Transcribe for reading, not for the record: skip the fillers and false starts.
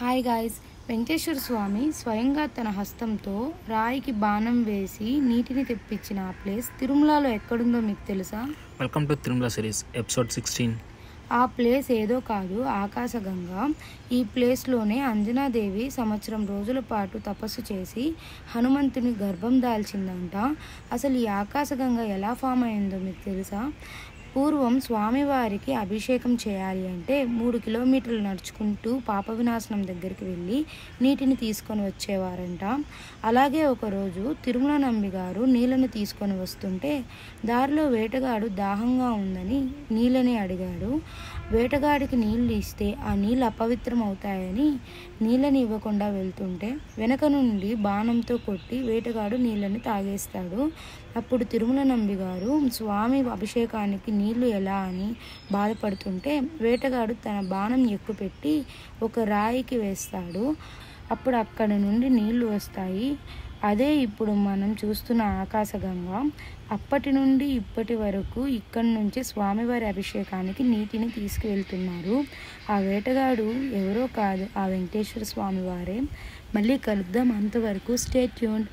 Hi guys, Venkateswara స్వామి స్వయంగా తన హస్తంతో రాయికి బాణం వేసి నీటిని తెప్పించిన ఆ ప్లేస్ తిరుమలలో ఎక్కడుందో మీకు తెలుసా? Welcome to Tirumala series episode 16. ఆ ప్లేస్ ఏదో కాదు, ఆకాశగంగా. ఈ ప్లేస్లోనే అంజనాదేవి సంవత్సరం రోజుల పాటు తపస్సు చేసి హనుమంతుని గర్భం దాల్చిందంట. అసలు ఈ ఆకాశగంగా ఎలా ఫామ్ అయిందో మీకు తెలుసా? పూర్వం స్వామివారికి అభిషేకం చేయాలి అంటే 3 కిలోమీటర్లు నడుచుకుంటూ పాప వినాశనం దగ్గరికి వెళ్ళి నీటిని తీసుకొని వచ్చేవారంట. అలాగే ఒకరోజు తిరుమల నంబి గారు నీళ్ళని తీసుకొని వస్తుంటే దారిలో వేటగాడు దాహంగా ఉందని నీళ్ళని అడిగాడు. వేటగాడికి నీళ్ళు ఇస్తే ఆ నీళ్ళు అపవిత్రం అవుతాయని నీళ్ళని ఇవ్వకుండా వెళ్తుంటే వెనక నుండి బాణంతో కొట్టి వేటగాడు నీళ్ళని తాగేస్తాడు. అప్పుడు తిరుమల నంబి గారు స్వామి అభిషేకానికి నీళ్లు ఎలా అని బాధపడుతుంటే వేటగాడు తన బాణం ఎక్కుపెట్టి ఒక రాయికి వేస్తాడు. అప్పుడు అక్కడి నుండి నీళ్లు వస్తాయి. అదే ఇప్పుడు మనం చూస్తున్న ఆకాశగంగా. అప్పటి నుండి ఇప్పటి వరకు ఇక్కడి నుంచి స్వామివారి అభిషేకానికి నీటిని తీసుకువెళ్తున్నారు. ఆ వేటగాడు ఎవరో కాదు, ఆ వెంకటేశ్వర స్వామి వారే. మళ్ళీ కలుద్దాం. అంతవరకు స్టే ట్యూన్డ్.